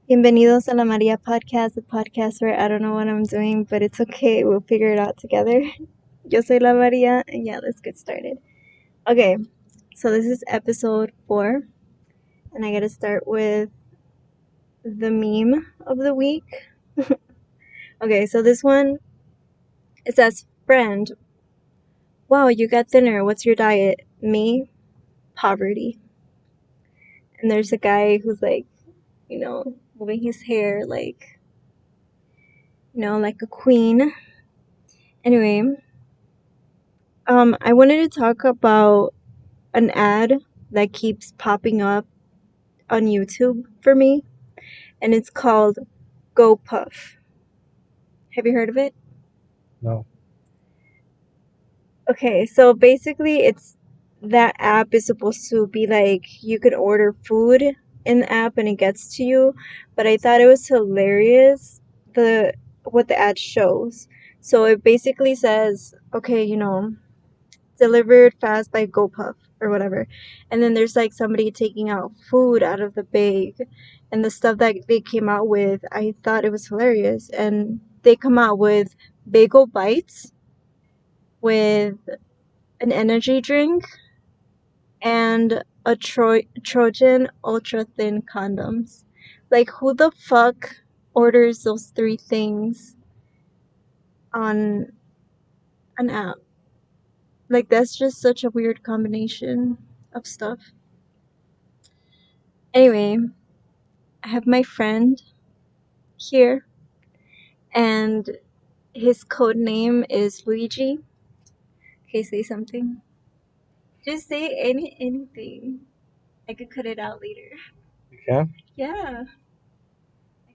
Bienvenidos a la Maria podcast, the podcast where I don't know what I'm doing, but it's okay. We'll figure it out together. Yo soy la Maria, and yeah, let's get started. Okay, so this is episode 4, and I gotta start with the meme of the week. Okay, so this one, it says, friend, wow, you got thinner. What's your diet? Me, poverty. And there's a guy who's like, moving his hair like, like a queen. Anyway, I wanted to talk about an ad that keeps popping up on YouTube for me, and it's called GoPuff. Have you heard of it? No. Okay, so basically that app is supposed to be like you can order food in the app and it gets to you, but I thought it was hilarious what the ad shows. So it basically says, okay, delivered fast by GoPuff or whatever. And then there's like somebody taking out food out of the bag, and the stuff that they came out with, I thought it was hilarious. And they come out with bagel bites, with an energy drink, and a Trojan ultra thin condoms. Like, who the fuck orders those 3 things on an app? Like, that's just such a weird combination of stuff. Anyway, I have my friend here, and his code name is Luigi. Okay, say something. Just say anything. I could cut it out later. You can? Yeah.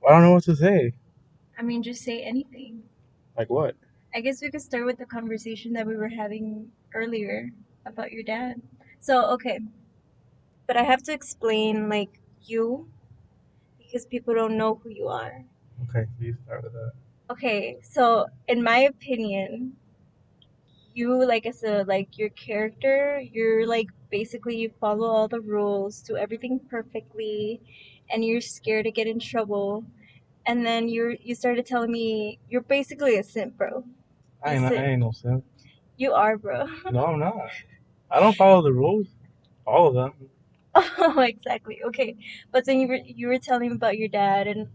I don't know what to say. I mean, just say anything. Like what? I guess we could start with the conversation that we were having earlier about your dad. So, okay. But I have to explain, like, you, because people don't know who you are. Okay, so you start with that. Okay, so in my opinion, you like as a like your character, you're like basically you follow all the rules, do everything perfectly, and you're scared to get in trouble. And then you started telling me you're basically a simp, bro. I ain't no simp. You are, bro. No, I'm not. I don't follow the rules. All of them. Oh, exactly. Okay, but then you were telling me about your dad and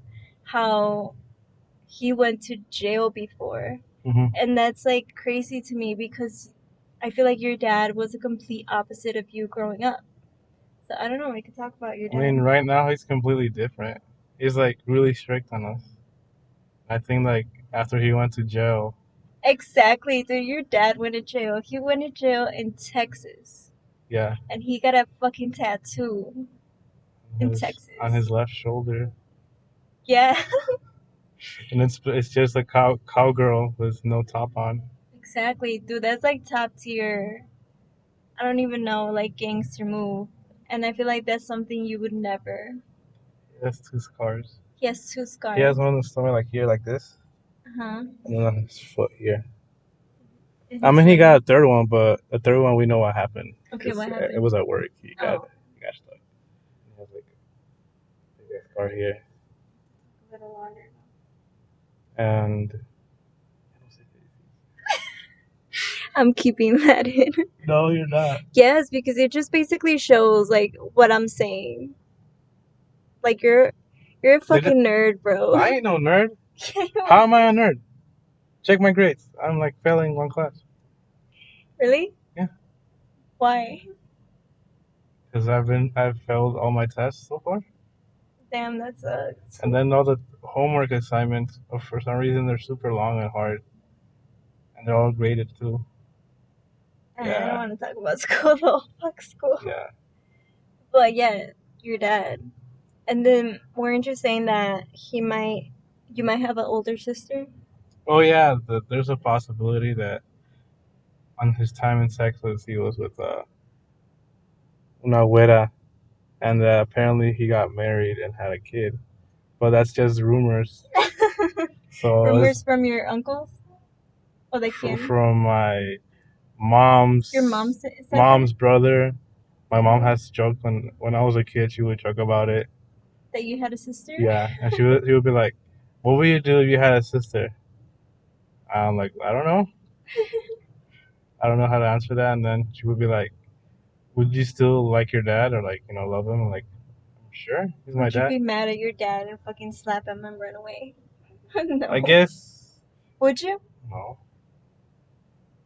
how he went to jail before. Mm-hmm. And that's like crazy to me because I feel like your dad was a complete opposite of you growing up. So I don't know, we could talk about your I mean, dad. right now he's completely different. He's like really strict on us. I think like after he went to jail. Exactly, dude, your dad went to jail. He went to jail in Texas. Yeah. And he got a fucking tattoo in Texas. On his left shoulder. Yeah. And it's just a cowgirl with no top on. Exactly, dude, that's like top tier. I don't even know, like gangster move. And I feel like that's something you would never. He has 2 scars. He has 2 scars. He has one on the stomach like here, like this. Uh-huh. And then on his foot here. I mean, he got a third one, but the third one we know what happened. Okay, what happened? It was at work. He got Oh. stuck. He has like a scar here, A little longer. and I'm keeping that in. no, you're not. Yes, because it just basically shows like what I'm saying. Like you're a fucking nerd, bro. I ain't no nerd. How am I a nerd? Check my grades. I'm like failing 1 class. Really? Yeah. Why? Because I've failed all my tests so far. Damn, that sucks. And then all the homework assignments, for some reason, they're super long and hard, and they're all graded too. I don't want to talk about school though. Fuck school. Yeah. But yeah, your dad. And then weren't you saying that you might have an older sister? Oh yeah, there's a possibility that on his time in Texas he was with una güera, and apparently he got married and had a kid, but that's just rumors. So rumors from your uncles? Oh, they from my mom's your mom's brother. My mom has joked when I was a kid. She would joke about it. That you had a sister? Yeah, and she would be like, "What would you do if you had a sister?" I'm like, "I don't know. I don't know how to answer that." And then she would be like, "Would you still like your dad or like love him?" I'm like, "I'm sure he's my Would you dad." be mad at your dad and fucking slap him and run away? I No. guess Would you? no.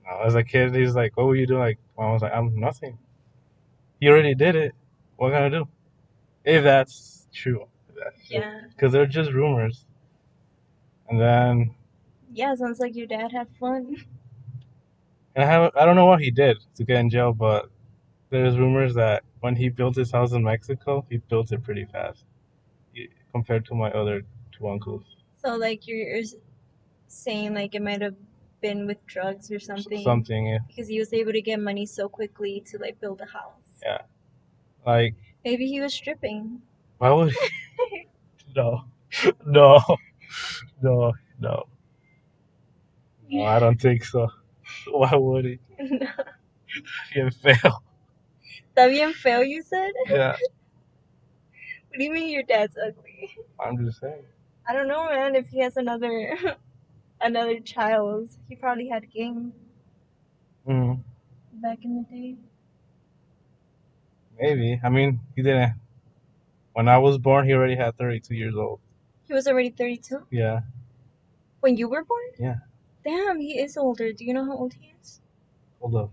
No, as a kid, he's like, "What would you do?" Like, I was like, "I'm nothing. He already did it. What can I do?" If that's true, if that's true, Yeah. because they're just rumors. And then, Yeah, sounds like your dad had fun. and I don't know what he did to get in jail, but there's rumors that when he built his house in Mexico, he built it pretty fast compared to my other two uncles. So, like, you're saying, like, it might have been with drugs or something Something, yeah. because he was able to get money so quickly to, like, build a house. Yeah. Like, Maybe he was stripping. why would he? No, no, no, no. No, I don't think so. Why would he? No. He'd fail. Está bien feo, you said? Yeah, What do you mean your dad's ugly? I'm just saying. I don't know, man. If he has another another child, he probably had game Mm, back in the day. maybe. I mean, he didn't. When I was born, he already had 32 years old. He was already 32 Yeah, when you were born? yeah. Damn, he is older. Do you know how old he is? Hold up.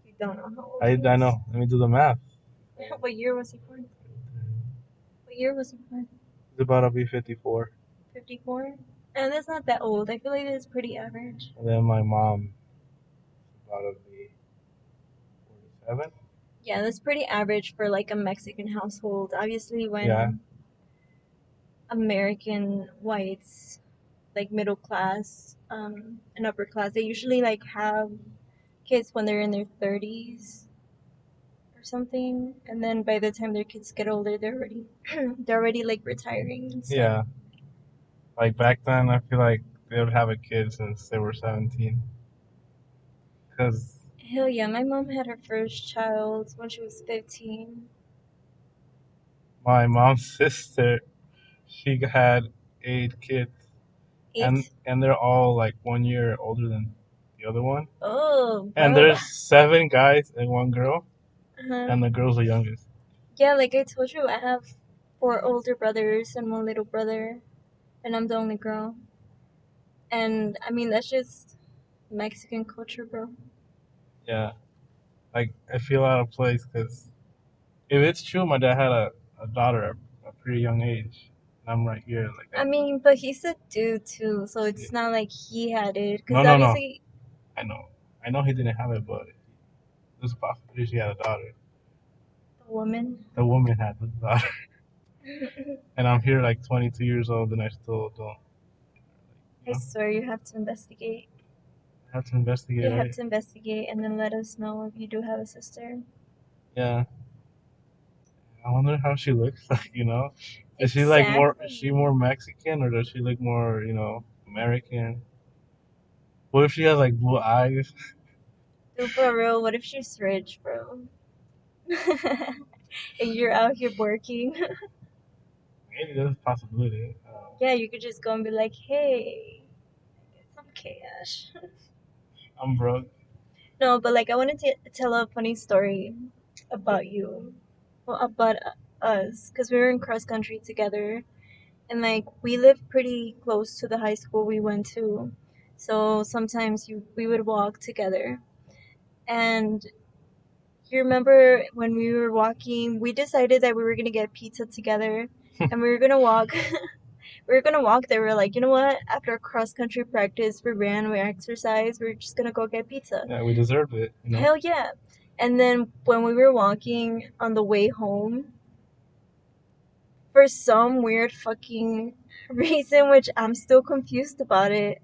You don't know how old I he is. know. Let me do the math. What year was he born? What year was he born? He's about to be 54. 54? And that's not that old. I feel like it's pretty average. And then my mom is about to be 47. Yeah, that's pretty average for like a Mexican household. Obviously, Yeah, when American whites, like middle class, and upper class, they usually like have kids when they're in their 30s or something, and then by the time their kids get older, they're already like retiring and stuff. yeah. Like back then, I feel like they would have a kid since they were 17. Because Hell yeah, my mom had her first child when she was 15. my mom's sister, she had 8 kids. And 8? and they're all like 1 year older than the other one. Oh, And bro. there's 7 guys and 1 girl. Uh-huh. And the girl's the youngest. Yeah, like I told you, I have 4 older brothers and 1 little brother, and I'm the only girl. And I mean, that's just Mexican culture, bro. Yeah. Like, I feel out of place because if it's true, my dad had a daughter at a pretty young age. And I'm right here. Like, I mean, but he's a dude too, so yeah. it's not like he had it. No, Because no, no. obviously, I know. I know he didn't have it, but there's a possibility she had a daughter. the woman. The woman had the daughter. And I'm here like 22 years old and I still don't, I you know, swear you have to investigate. have to investigate, You have right? to investigate and then let us know if you do have a sister. Yeah. I wonder how she looks like, you know? Is she like more, is she Exactly. more Mexican or does she look more, American? What if she has like blue eyes? Dude, for real, what if she's rich, bro? And you're out here working. Maybe there's a possibility. Yeah, you could just go and be like, hey, get some cash. I'm broke. No, but like, I wanted to tell a funny story about you. Well, about us, because we were in cross country together, and like, we lived pretty close to the high school we went to. So sometimes we would walk together. And you remember when we were walking, we decided that we were gonna get pizza together, and we were gonna walk. We were gonna walk there. We were like, you know what? After cross country practice, we ran, we exercised. We're just gonna go get pizza. Yeah, we deserved it, you know? Hell yeah! And then when we were walking on the way home, for some weird fucking reason, which I'm still confused about it,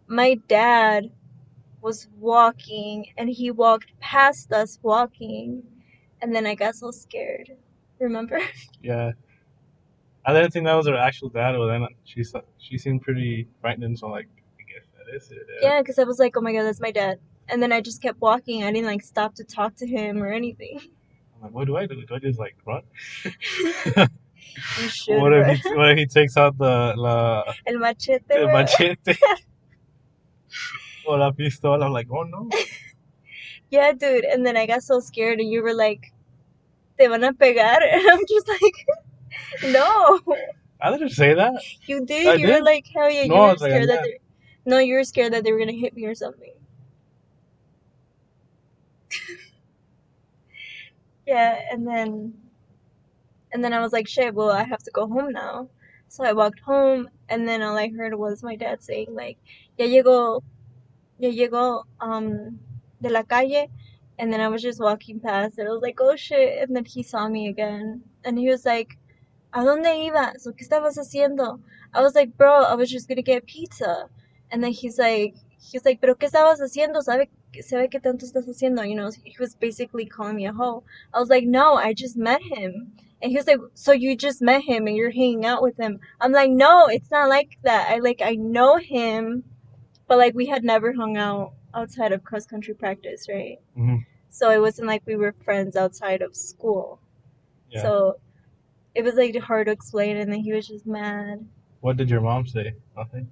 my dad was walking and he walked past us walking, and then I got so scared. Remember? Yeah. I didn't think that was her actual dad, but then she seemed pretty frightened, so like, I guess that is it. Yeah. Yeah, because I was like, oh my god, that's my dad. And then I just kept walking. I didn't like stop to talk to him or anything. I'm like, what do I do? Do I just like run? You should, bro. What if he takes out El machete, the bro. machete or la pistola? I'm like, oh no. Yeah, dude. And then I got so scared, and you were like, "Te van a pegar," and I'm just like, "No." I didn't say that. You did. I You were did. like, "Hell yeah!" No, You I were was scared that regañar. they. No, you were scared that they were gonna hit me or something. Yeah, and then I was like, "Shit, well, I have to go home now." So I walked home, and then all I heard was my dad saying like, "Ya llegó, ya llegó, de la calle," and then I was just walking past, and I was like, "Oh shit!" And then he saw me again, and he was like, ¿A dónde ibas? ¿O qué estabas haciendo? I was like, bro, I was just gonna get pizza. And then he's like, ¿pero qué estabas haciendo? ¿Sabe qué tanto estás haciendo? He was basically calling me a hoe. I was like, no, I just met him. And he was like, so you just met him and you're hanging out with him. I'm like, no, it's not like that. I know him, but like we had never hung out outside of cross country practice, right? Hmm. So it wasn't like we were friends outside of school. Yeah. So it was like hard to explain, and then he was just mad. What did your mom say? Nothing.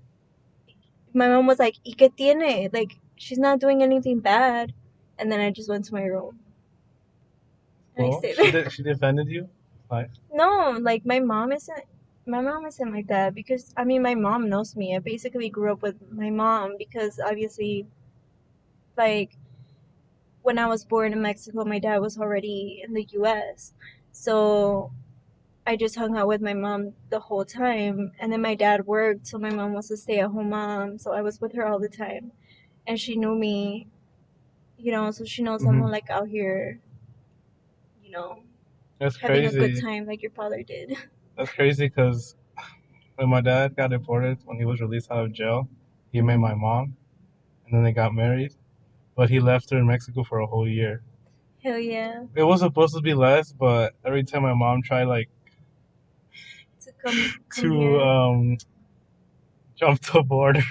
My mom was like, "¿Y qué tiene? Like, she's not doing anything bad." And then I just went to my room and I Well, stayed there. she defended you. Like, No, like my mom isn't like that because I mean my mom knows me. I basically grew up with my mom because obviously like when I was born in Mexico, my dad was already in the US. So I just hung out with my mom the whole time. And then my dad worked, so my mom was a stay at home mom. So I was with her all the time. And she knew me, so she knows I'm hmm, not like out here, you know, that's having a good crazy. time like your father did. That's crazy because when my dad got deported, when he was released out of jail, he met Mhm. my mom, and then they got married. But he left her in Mexico for a whole year. Hell yeah. It was supposed to be less, but every time my mom tried like To come to here. jump the border,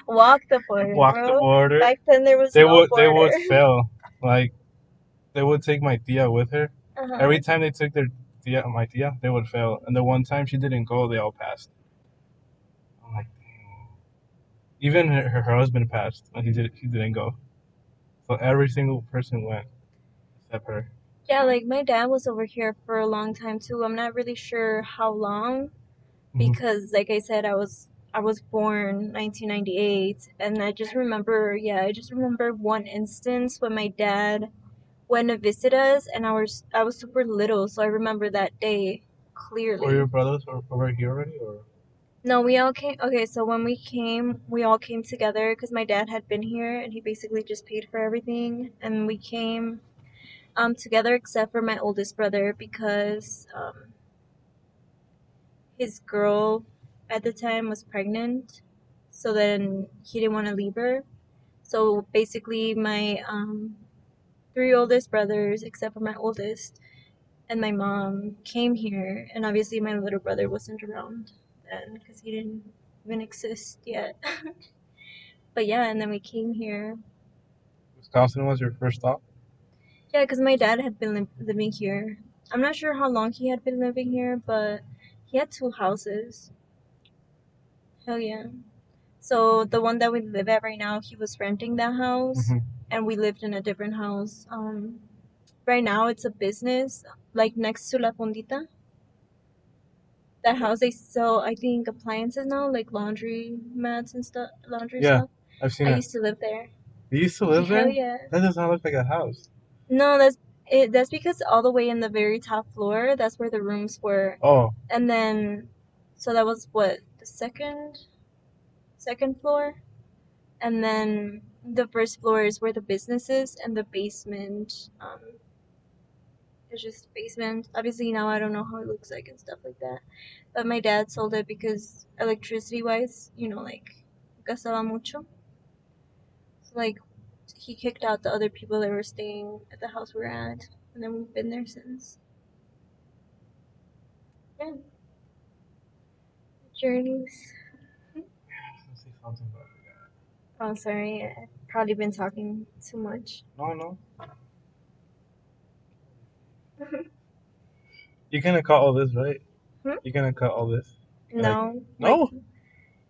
Walk the border, walk the bro. border, Back then there was no they border. would fail. Like they would take my tia with her. Uh-huh. Every time they took my tia, they would fail. And the one time she didn't go, they all passed. I'm like, damn. Even her husband passed, and he didn't go. So every single person went except her. Yeah, like my dad was over here for a long time too. I'm not really sure how long Hmm. because like I said I was born 1998 and I just remember one instance when my dad went to visit us and I was super little, so I remember that day Were your clearly. brothers over here already, or? No, we all came. Okay, so when we came, we all came together because my dad had been here and he basically just paid for everything, and we came together except for my oldest brother because his girl at the time was pregnant, so then he didn't want to leave her. So basically, my three oldest brothers, except for my oldest, and my mom came here, and obviously my little brother wasn't around then because he didn't even exist yet. But yeah, and then we came here. Wisconsin was your first stop? Yeah, because my dad had been living here. I'm not sure how long he had been living here, but he had two houses. Hell yeah. So the one that we live at right now, he was renting that house, Hmm. and we lived in a different house. Right now it's a business, like next to La Fondita. That house they sell, I think, appliances now, like laundry mats and stuff, laundry Yeah, stuff. I've I seen it. used to live there. You used to live Hell there? yeah. That does not look like a house. No, that's it. That's because all the way in the very top floor, that's where the rooms were, Oh, and then, so that was what the second floor, and then the first floor is where the business is, and the basement is just basement. Obviously now I don't know how it looks like and stuff like that, but my dad sold it because electricity wise, like gastaba mucho. So like he kicked out the other people that were staying at the house we're at, and then we've been there since. Yeah, journeys. let's see something about Oh, sorry, I've probably been talking too much. no, no. You gonna cut all this, right? Hmm? You gonna cut all this? Like, No, like, no.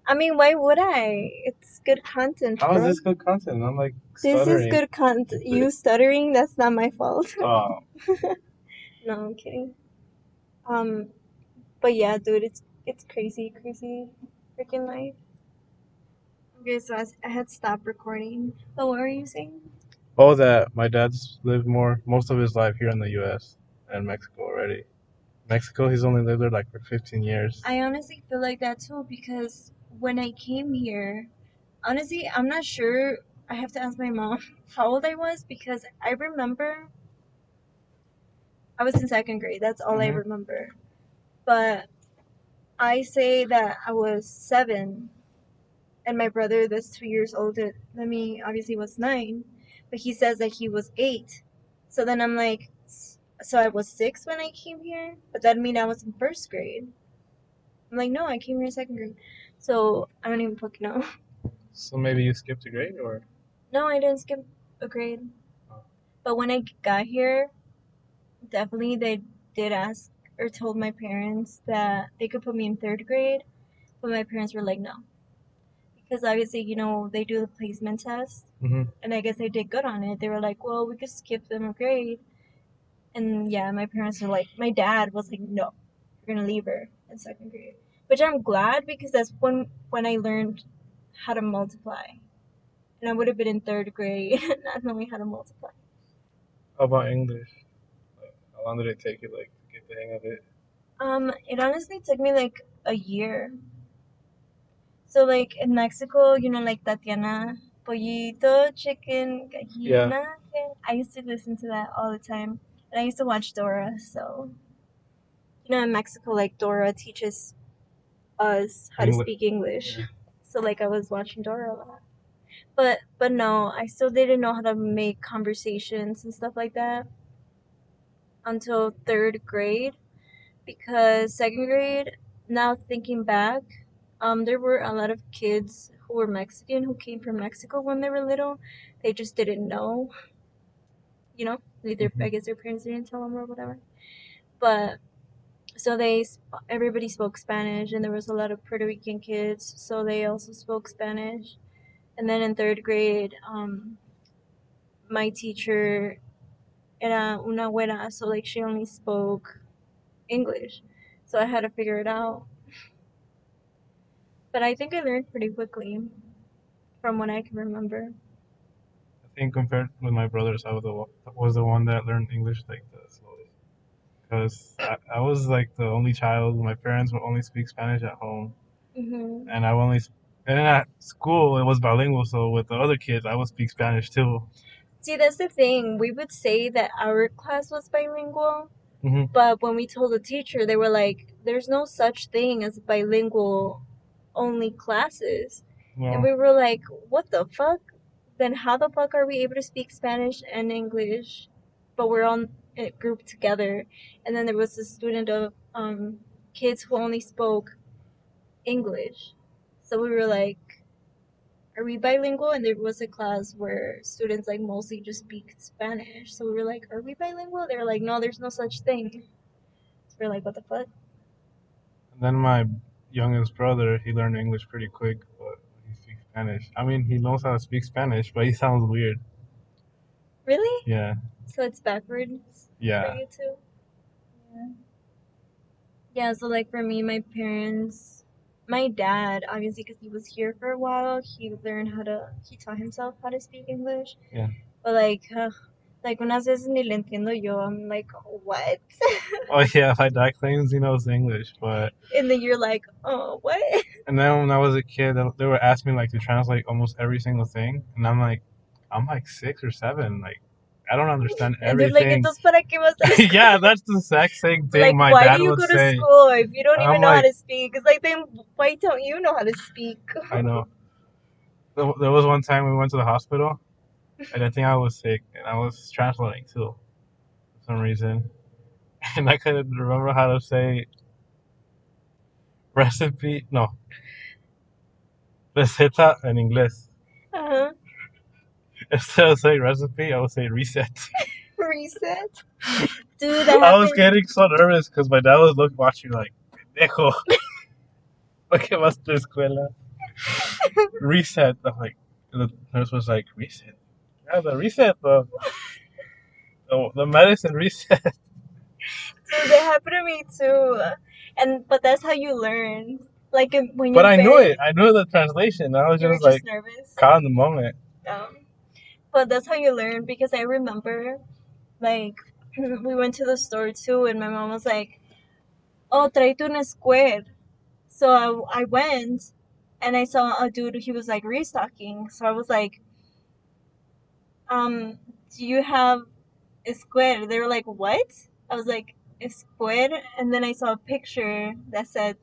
I mean, why would I? It's good content, How is bro. this good content? I'm like This is stuttering. good content. You stuttering, that's not my fault. Oh, No, I'm kidding. Um, but yeah, dude, it's crazy, crazy freaking life. Okay, so I had stopped recording. But what were you saying? oh, that my dad's lived most of his life here in the U.S. and Mexico already. Mexico, he's only lived there like for 15 years. I honestly feel like that too because when I came here, honestly, I'm not sure. I have to ask my mom how old I was because I remember I was in second grade. That's all I Hmm. remember. But I say that I was 7, and my brother, that's 2 years older than me, obviously was 9, but he says that he was 8. So then I'm like, so I was 6 when I came here, but that mean I was in first grade. I'm like, no, I came here in second grade. So I don't even fucking know. So maybe you skipped a grade, or No, I didn't skip a grade. But when I got here, definitely they did ask or told my parents that they could put me in third grade, but my parents were like, no. Because obviously, they do the placement test, hmm and I guess I did good on it. They were like, well, we could skip them a grade. And yeah, my parents were like, my dad was like, no, you're gonna leave her in second grade. Which I'm glad because that's when I learned how to multiply. And I would have been in third grade not knowing how to multiply. how about English? How long did it take you like to get the hang of it? It honestly took me like a year. So like in Mexico, like Tatiana, pollito, chicken, Yeah, gallina. I used to listen to that all the time, and I used to watch Dora. So in Mexico, like Dora teaches us how to English. speak English. Yeah. So like I was watching Dora a lot. But no, I still didn't know how to make conversations and stuff like that until third grade because second grade, now thinking back, there were a lot of kids who were Mexican who came from Mexico when they were little. They just didn't know, either hmm I guess their parents didn't tell them or whatever. But so everybody spoke Spanish, and there was a lot of Puerto Rican kids, so they also spoke Spanish. And then in third grade, my teacher era una güera, so like she only spoke English, so I had to figure it out. But I think I learned pretty quickly from what I can remember. I think compared with my brothers, was the one that learned English like the slowest. Because I was like the only child. My parents would only speak Spanish at home, Hmm. and I only and then at school it was bilingual. So with the other kids, I would speak Spanish too. See, that's the thing. We would say that our class was bilingual, Hmm. but when we told the teacher, they were like, there's no such thing as bilingual only classes. And Well, we were like, what the fuck? Then how the fuck are we able to speak Spanish and English, but we're all grouped together? And then there was a student of kids who only spoke English. So we were like, are we bilingual? And there was a class where students like mostly just speak Spanish. So we were like, are we bilingual? They were like, no, there's no such thing. So we're like, what the fuck? and then my youngest brother, he learned English pretty quick, but he speaks Spanish. I mean, he knows how to speak Spanish, but he sounds weird. Really? Yeah, So it's backwards for yeah, you too? Yeah. Yeah, so like for me, my dad, obviously, because he was here for a while, he taught himself how to speak English. yeah. But like unas veces ni le entiendo yo. I'm like, what? Oh yeah, my dad claims he knows English, but And then you're like, oh, what? and then when I was a kid, they were asking me like to translate almost every single thing, and I'm like 6 or 7, like I don't understand And they're like, everything. entonces, ¿para qué vas a la Yeah, escuela? that's the exact same thing Like, my why do dad you would go to say. school if you don't And even I'm know how like, to speak? It's like, then why don't you know how to speak? I know. There was one time we went to the hospital, and I think I was sick, and I was translating too for some reason, and I couldn't remember how to say recipe. No, receta in inglés. Uh-huh. Instead of saying recipe, I would say reset. Reset. Dude, that I was happened. getting so nervous because my dad was watching like, pendejo, ¿por qué vas a tu escuela? Reset. I'm like, the nurse was like, reset. Yeah, the reset, the medicine reset. Dude, that happened to me too. But that's how you learn. Like when But you're I knew very, it. I knew the translation. I was you were just just like nervous. caught in the moment. But that's how you learn because I remember like we went to the store too, and my mom was like, "Oh, tráete una square." So I went, and I saw a dude. He was like restocking. So I was like, "Do you have a square?" They were like, "What?" I was like, "A square," and then I saw a picture that said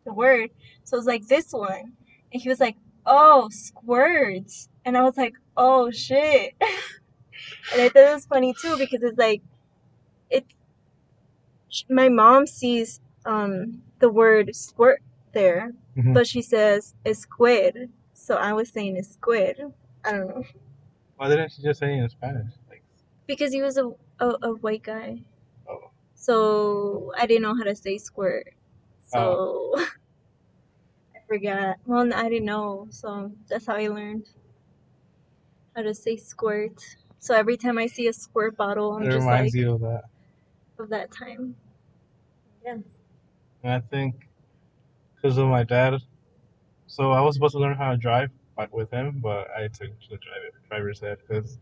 the word. So I was like, "This one," and he was like, "Oh, squirts," and I was like, "Oh shit," and I thought it was funny too because it's like it. My mom sees the word squirt there, but she says it's squid. So I was saying it's squid. I don't know. Why didn't she just say it in Spanish? Like, Because he was a white guy. oh, So I didn't know how to say squirt. oh, So I forgot. Well, I didn't know. So that's how I learned how to say squirt. So every time I see a squirt bottle, I'm it just reminds like you of that. of that time. Yeah. And I think because of my dad, so I was supposed to learn how to drive with him, but I took the driver's ed because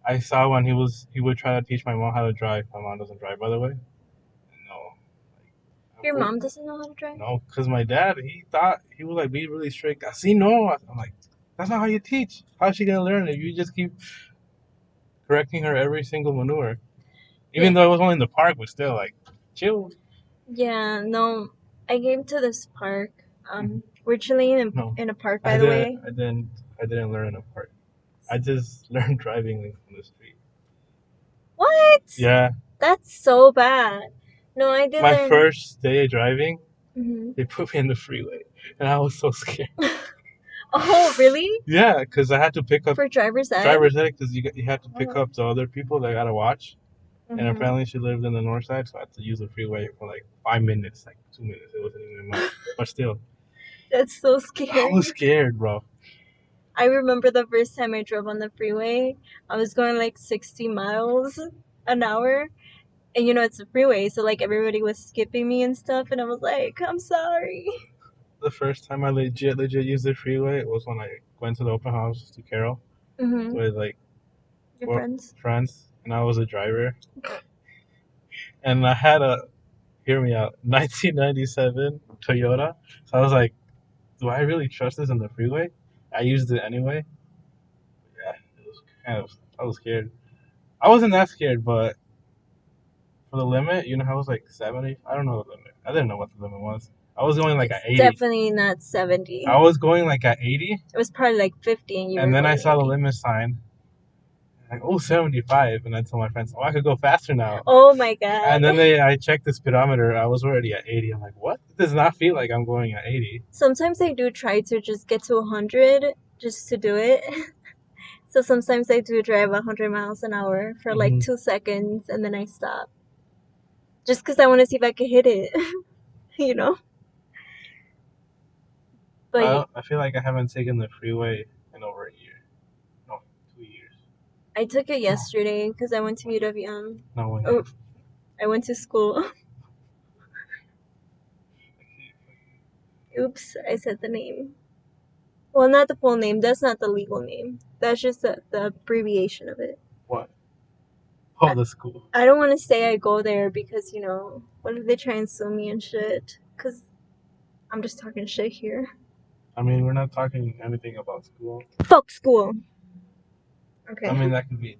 I saw when he would try to teach my mom how to drive. My mom doesn't drive, by the way. No, Your mom doesn't know how to drive? no, because my dad, he thought he was like be really strict. I see, no, I'm like, that's not how you teach. How's she gonna learn if you just keep correcting her every single maneuver? Even though it was only in the park, but still, like, chill. Yeah, no, I came to this park. We're chilling No, in a park, by the way. I didn't learn in a park. I just learned driving on the street. What? Yeah, That's so bad. No, I did my learn. first day driving, Hmm. they put me in the freeway, and I was so scared. Oh, really? Yeah, because I had to pick up For driver's ed? driver's ed because you had to pick up the other people that gotta watch. And Hmm. apparently she lived in the north side, so I had to use the freeway for like 5 minutes, like 2 minutes. It wasn't even much, but still, That's so I scary. was scared, bro. I remember the first time I drove on the freeway, I was going like 60 miles an hour. And it's a freeway, so like everybody was skipping me and stuff, and I was like, I'm sorry. The first time I legit used the freeway was when I went to the open house to Carol Mm-hmm. with like Your friends? friends, and I was a driver, and I had a hear me out 1997 Toyota. So I was like, do I really trust this on the freeway? I used it anyway. Yeah, it was kind of. I was scared. I wasn't that scared, but for the limit, how it was like 70. I don't know the limit. I didn't know what the limit was. I was going like at 80. Definitely not 70. I was going like at 80. It was probably like 50 and you were And then I going saw the 80. limit sign. Like, oh, 75. And I told my friends, oh, I could go faster now. Oh my god. And then I checked the speedometer. I was already at 80. I'm like, what? It does not feel like I'm going at 80. Sometimes I do try to just get to 100 just to do it. So sometimes I do drive 100 miles an hour for like 2 seconds and then I stop. Just because I want to see if I can hit it, you know? But I feel like I haven't taken the freeway in over a year. No, 2 years. I took it yesterday because I went to UWM. No, when Oh, I went to school. Oops, I said the name. Well, not the full name. That's not the legal name. That's just the abbreviation of it. What? Oh, the school. I don't want to say I go there because, what if they try and sue me and shit? Because I'm just talking shit here. I mean, we're not talking anything about school. Fuck school. Okay. I mean, that could be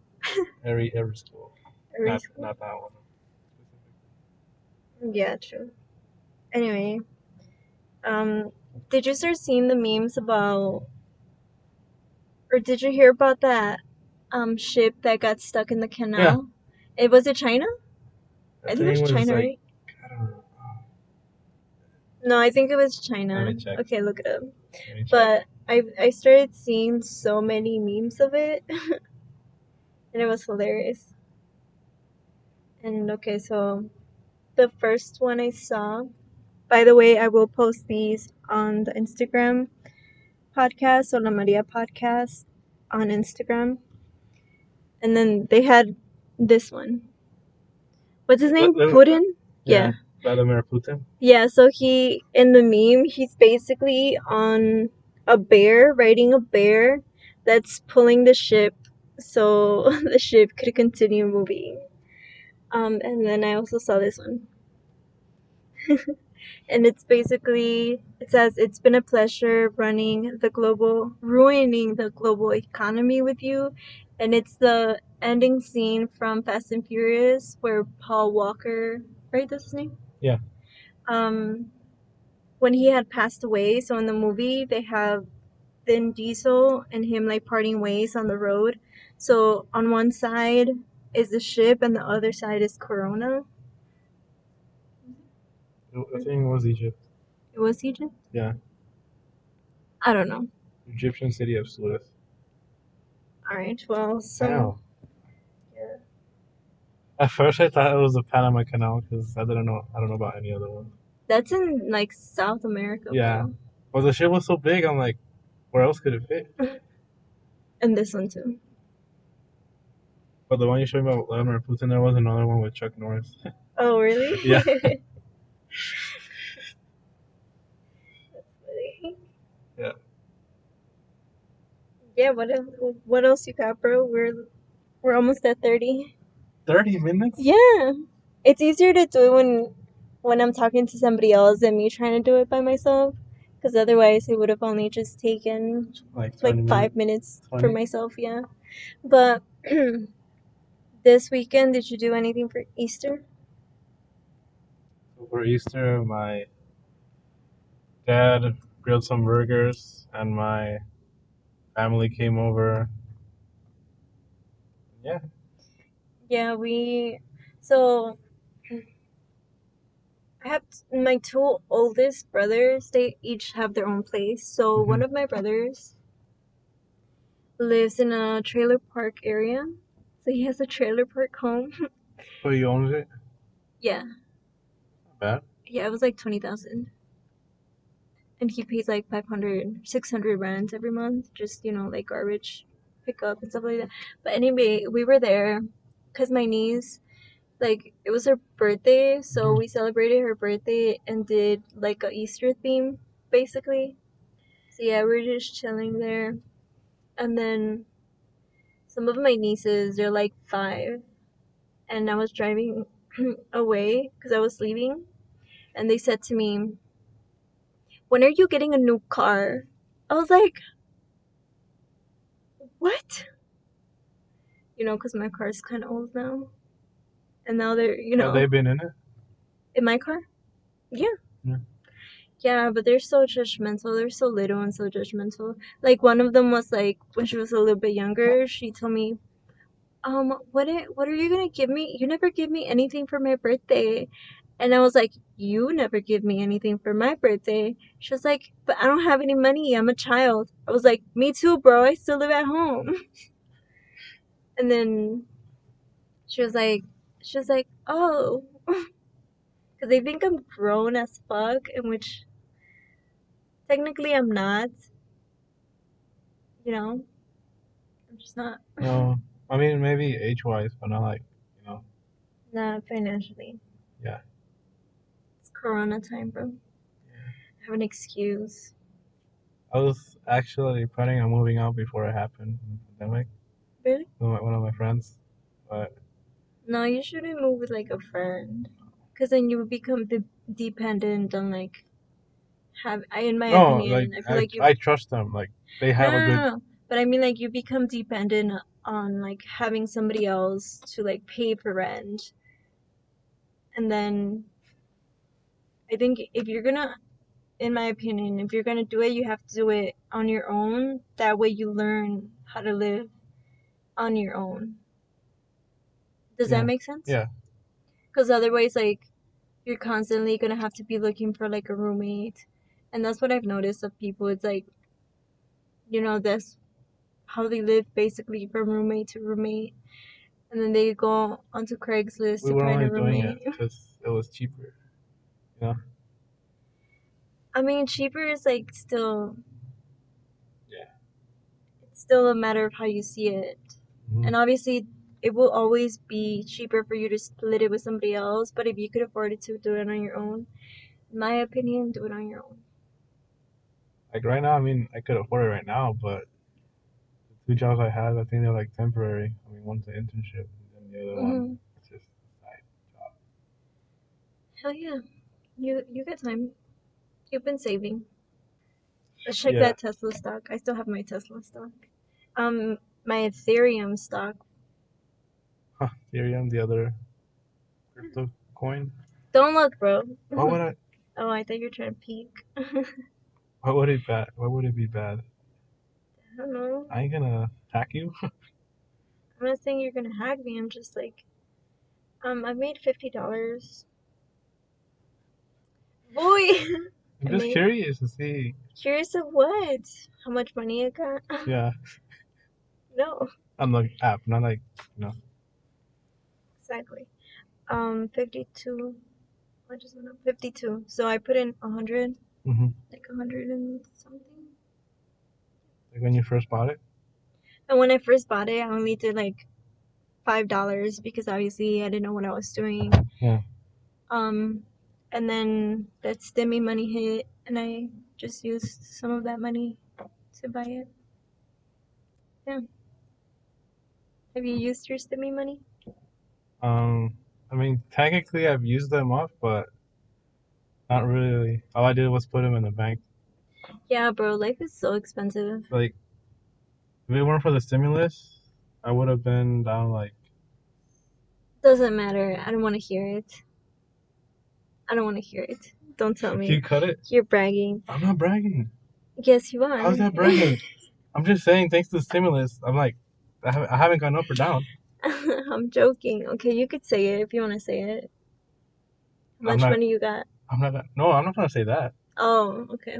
every school. Every school. Not that one. Yeah, true. Anyway, did you start seeing the memes about, or did you hear about that ship that got stuck in the canal? Yeah. Was it China? I think it was China, right? I don't know. No, I think it was China. Let me check. Okay, look it up. But I started seeing so many memes of it, and it was hilarious. And okay, so the first one I saw, by the way, I will post these on the Instagram podcast, Hola Maria podcast on Instagram. And then they had this one. What's his name? Putin? Yeah. Yeah, Vladimir Putin. Yeah, so he, in the meme, he's basically on a bear, riding a bear that's pulling the ship so the ship could continue moving. And then I also saw this one. And it's basically, it says, it's been a pleasure ruining the global economy with you. And it's the ending scene from Fast and Furious where Paul Walker, right, that's his name? Yeah. Um, when he had passed away, so in the movie, they have Vin Diesel and him like parting ways on the road. So on one side is the ship and the other side is Corona. I think it was Egypt. It was Egypt? Yeah. I don't know. Egyptian city of Suez. Alright, well, Wow. Yeah. At first, I thought it was the Panama Canal because I don't know about any other one. That's in like South America, Yeah. bro. Well, the ship was so big, I'm like, where else could it fit? And this one too. But the one you showed me about Vladimir Putin, there was another one with Chuck Norris. Oh, really? Yeah. That's funny. Yeah. Yeah, what else you got, bro? We're almost at 30. 30 minutes? Yeah. It's easier to do it when I'm talking to somebody else than me trying to do it by myself. Because otherwise, it would have only just taken Like 5 minutes. minutes for 20? myself, yeah. But this weekend, did you do anything for Easter? So for Easter, my dad grilled some burgers, and my family came over. Yeah. Yeah, so I have my two oldest brothers, they each have their own place. So one of my brothers lives in a trailer park area. So he has a trailer park home. Oh, you owned it? Yeah. Not bad. Yeah, it was like 20,000. And he pays like 500, 600 rent every month, just, like garbage pickup and stuff like that. But anyway, we were there because my niece, like, it was her birthday, so we celebrated her birthday and did like a Easter theme, basically. So yeah, we were just chilling there. And then some of my nieces, they're like 5, and I was driving away because I was leaving, and they said to me, "When are you getting a new car?" I was like, "What?" Because my car's kind of old now. And now they're, Have they been in it? in my car? Yeah. Yeah. Yeah, but they're so judgmental. They're so little and so judgmental. Like, one of them was like, when she was a little bit younger, she told me, what are you gonna give me? You never give me anything for my birthday. And I was like, you never give me anything for my birthday. She was like, but I don't have any money. I'm a child. I was like, me too, bro. I still live at home. And then she was like, oh, because they think I'm grown as fuck, in which technically I'm not. I'm just not. No. I mean, maybe age-wise, but not like, you know. Not financially. Yeah. It's Corona time, bro. I have an excuse. I was actually planning on moving out before it happened, the pandemic, Really? with one of my friends. But No, you shouldn't move with like a friend, because then you would become dependent on like in my no, like opinion, I feel like you. I trust them. Like they No, have a no, good. no, no. But I mean, like, you become dependent on like having somebody else to like pay for rent, and then I think if you're gonna, in my opinion, if you're gonna do it, you have to do it on your own. That way, you learn how to live on your own. Does that Yeah. make sense? Yeah. Because otherwise, like, you're constantly gonna have to be looking for like a roommate, and that's what I've noticed of people. It's like, that's how they live, basically from roommate to roommate. and then they go onto Craigslist We to were find a only doing it roommate. because it was cheaper. You know? I mean, cheaper is like still, Yeah. it's still a matter of how you see it. Mm-hmm. And obviously, it will always be cheaper for you to split it with somebody else. But if you could afford it to do it on your own, in my opinion, do it on your own. Like right now, I mean, I could afford it right now, but the two jobs I had, I think they're like temporary. I mean, one's an internship, and the other one Mm-hmm. is just a side job. Hell yeah, you got time. You've been saving. Let's check Yeah. that Tesla stock. I still have my Tesla stock. Um, my Ethereum stock. Huh, Ethereum, the other crypto coin. Don't look, bro. Why would I? Oh, I thought you were trying to peek. I Why would it bad? Why would it be bad? don't know. I ain't gonna hack you. I'm not saying you're gonna hack me. I'm just like, I made $50. Boy, I'm I just made. curious to see. Curious of what? How much money I got? Yeah, No, on the app, not like you know. exactly. 52. I just went up 52. So I put in 100, Mm-hmm. like 100 and something. Like when you first bought it. And when I first bought it, I only did like $5 because obviously I didn't know what I was doing. Yeah. Um, and then that stimmy money hit, and I just used some of that money to buy it. Yeah. Have you used your stimmy money? I mean, technically I've used them up, but not really. All I did was put them in the bank. Yeah, bro, life is so expensive. Like, if it weren't for the stimulus, I would have been down like. Doesn't matter. I don't want to hear it. I don't want to hear it. Don't tell You me. cut it? You're bragging. I'm not bragging. Yes, you are. How's that bragging? I'm just saying, thanks to the stimulus, I'm like, I haven't gone up or down. I'm joking. Okay, you could say it if you want to say it. How I'm much not. money you got? I'm not. No, I'm not gonna say that. Oh, okay.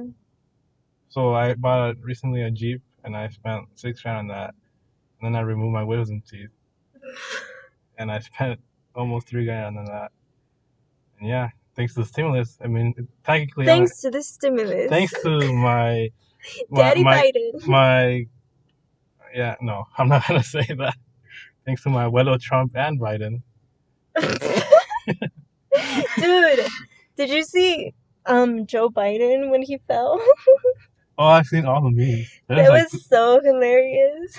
So I bought recently a Jeep, and I spent $6,000 on that. And then I removed my wisdom teeth, and I spent almost $3,000 on that. And yeah, thanks to the stimulus. I mean, technically, Thanks to the stimulus. thanks to my Daddy my Biden. my. Yeah, no, I'm not gonna say that. Thanks to my Abuelo Trump and Biden. Dude, did you see Joe Biden when he fell? Oh, I've seen all the memes. There's That like, was so hilarious.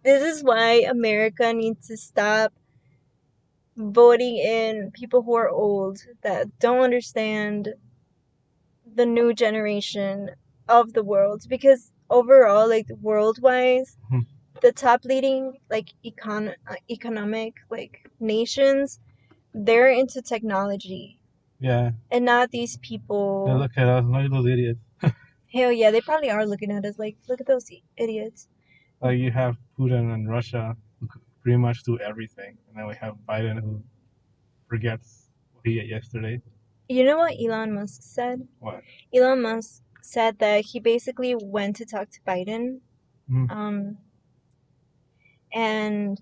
This is why America needs to stop voting in people who are old that don't understand the new generation of the world, because overall, like world-wise, the top leading like economic like nations, they're into technology, yeah, and not these they people. look at us, look at those idiots. Hell yeah, they probably are looking at us like, look at those idiots. Like you have Putin and Russia who could pretty much do everything, and then we have Biden who forgets what he ate yesterday. You know what Elon Musk said? What? Elon Musk said that he basically went to talk to Biden, Mm-hmm. um, and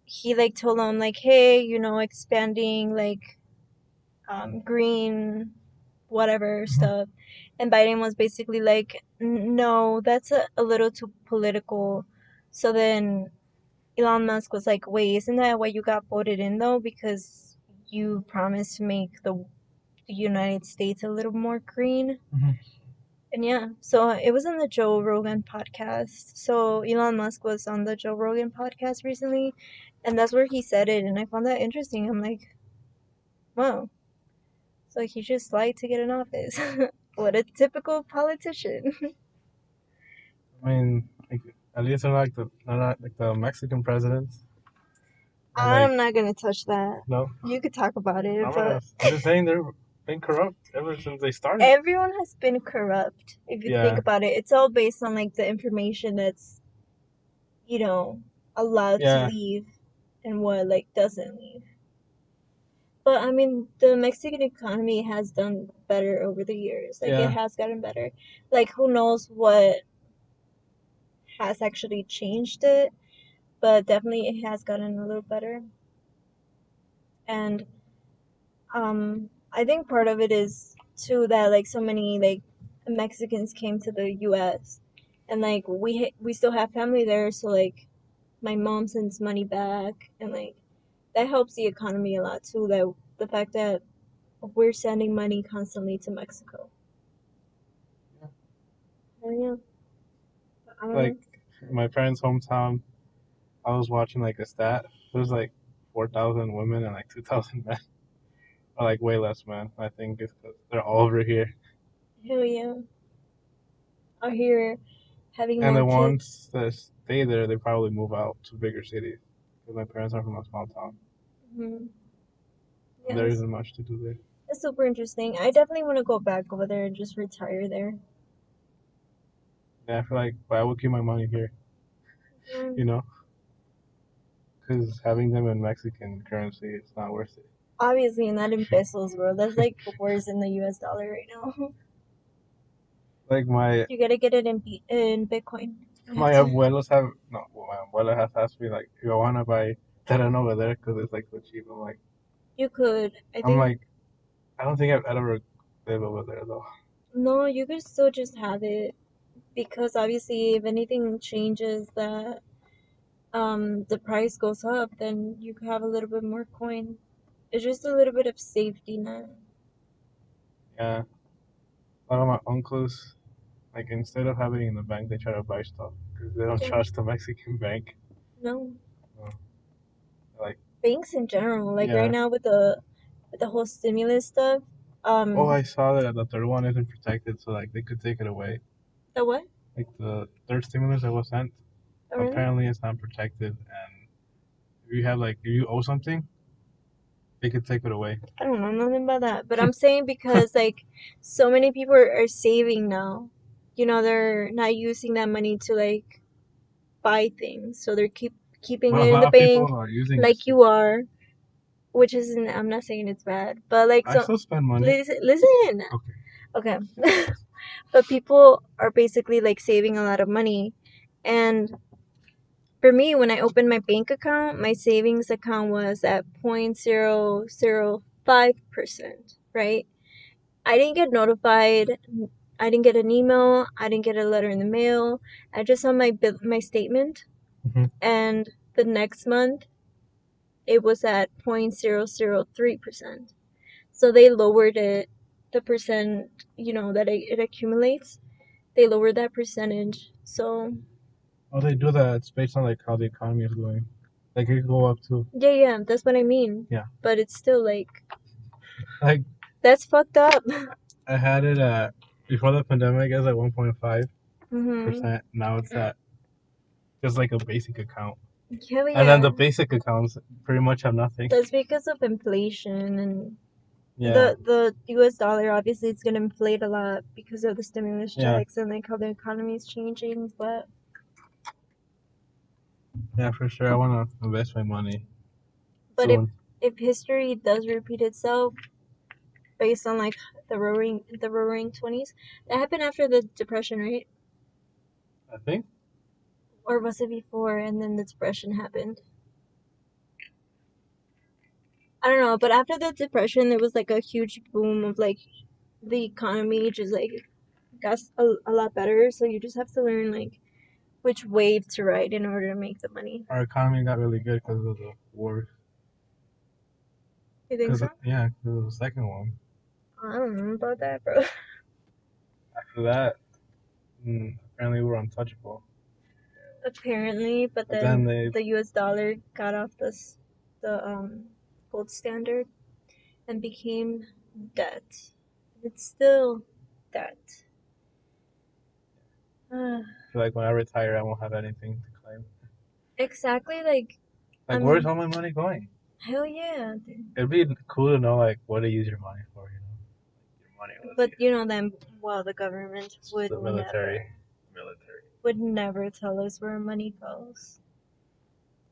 he like told him like, hey, expanding like green whatever stuff, and Biden was basically like, no, that's a little too political. So then Elon Musk was like, wait, isn't that why you got voted in though? Because you promised to make the United States a little more green. Mm-hmm. And yeah, so it was on the Joe Rogan podcast. So Elon Musk was on the Joe Rogan podcast recently, and that's where he said it, and I found that interesting. I'm like, wow, so he just lied to get in office. What a typical politician. I mean, like, at least they're not like the Mexican presidents. And like, I'm not gonna touch that. no, You could talk about it, but I'm just saying they're been corrupt ever since they started. everyone has been corrupt. If you think Yeah, about it, it's all based on like the information that's, you know, allowed to yeah, leave and what like doesn't leave. But I mean, the Mexican economy has done better over the years. Like it yeah. has gotten better. Like who knows what has actually changed it? but definitely it has gotten a little better. And I think part of it is too that like so many like Mexicans came to the US and like we still have family there, so like my mom sends money back, and like that helps the economy a lot too, that the fact that we're sending money constantly to Mexico. Yeah. Oh, yeah. I don't Like know. my parents' hometown, I was watching like a stat. There's like 4,000 women and like 2,000 men, or like way less men. I think it's 'cause they're all over here, Hell yeah. Out here having and more the kids. ones that stay there, they probably move out to bigger cities. Because my parents are from a small town, Hmm. and there Yes. isn't much to do there. It's super interesting. I definitely want to go back over there and just retire there. Yeah, I feel like, but I would keep my money here, you Mm. know, because having them in Mexican currency, it's not worth it. Obviously, not in pesos, bro. That's like worse than the US dollar right now. Like You gotta get it in Bitcoin. You have my to. abuelos have no, well, my abuela has asked me like, you wanna buy terreno over there because it's like so cheap. You could. I I'm think like, I don't think I'd ever live over there though. no. You could still just have it because obviously, if anything changes that the price goes up, then you could have a little bit more coin. It's just a little bit of safety net. Yeah, a lot of my uncles, like instead of having it in the bank, they try to buy stuff because they don't Yeah. trust the Mexican bank. No. Uh, like, Banks in general, like right yeah. now with the whole stimulus stuff. Oh, Um, I saw that the third one isn't protected, so like they could take it away. the what? Like the third stimulus that was sent, Oh, really? apparently it's not protected, and if you have like if you owe something, they could take it away. I don't know nothing about that, but I'm saying because like so many people are saving now. You know, they're not using that money to like buy things, so they're keeping But a it in lot the of people bank, are using it. like you are, which isn't. I'm not saying it's bad, but like I so. still spend money. Listen. Okay. Okay. But people are basically like saving a lot of money, and for me, when I opened my bank account, my savings account was at 0.005%, right? I didn't get notified. I didn't get an email. I didn't get a letter in the mail. I just saw my statement, Hmm. and the next month it was at 0.003%. So they lowered it, the percent, that it accumulates. They lowered that percentage. So Oh, they do that. It's based on like how the economy is going. Like it could go up to yeah, yeah, that's what I mean. yeah. But it's still like Like that's fucked up. I had it at before the pandemic as like 1.5%. Hmm. Now it's at just like a basic account, Hell and then the yeah. basic accounts pretty much have nothing. That's because of inflation and Yeah, the US dollar obviously it's gonna inflate a lot because of the stimulus yeah, checks and like how the economy is changing. yeah, for sure. I want to invest my money But if soon. if history does repeat itself based on like the roaring 20s, that happened after the depression, right? I think. Or was it before and then the depression happened? I don't know, but after the depression there was like a huge boom of like the economy just like got a lot better, so you just have to learn like which wave to ride in order to make the money. Our economy got really good because of the war. You think Because so? yeah, because of the second one. I don't know about that, bro. After that, apparently we were untouchable. Apparently, but But then then they, the US dollar got off the gold standard and became debt. It's still debt. Uh, feel like when I retire, I won't have anything to claim. exactly, like Like, where's I'm all my money going? hell yeah, dude. It'd be cool to know like what to use your money for. Your money was But you know then, well, the government would the military. never Military. tell us where money goes.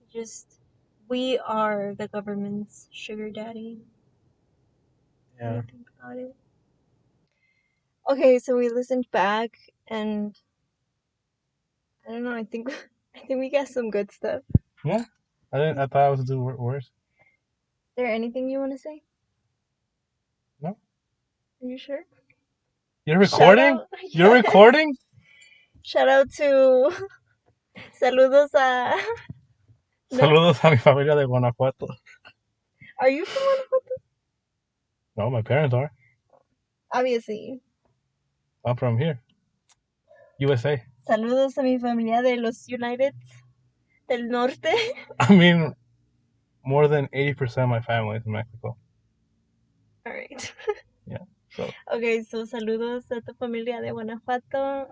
Just we are the government's sugar daddy. When Yeah. you think about it. Okay, so we listened back, and I don't know. I think I think we got some good stuff. Yeah. I didn't. I thought I was do worse. Is there anything you want to say? No. Are you sure? You're Shout recording. out. You're recording. Shout out to saludos a no. Saludos a mi familia de Guanajuato. Are you from Guanajuato? No, my parents are. Obviously. I'm from here, USA. Saludos a mi familia de los United del Norte. I mean, more than 80% of my family is in Mexico. All right. Yeah. So Okay, so saludos a tu familia de Guanajuato.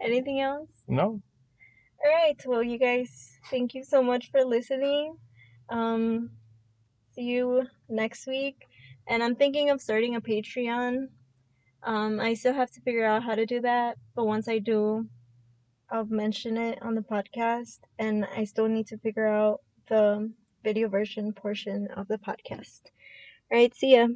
Anything else? no. All right. Well, you guys, thank you so much for listening. See you next week. And I'm thinking of starting a Patreon. I still have to figure out how to do that, but once I do, I'll mention it on the podcast. And I still need to figure out the video version portion of the podcast. All right. See ya.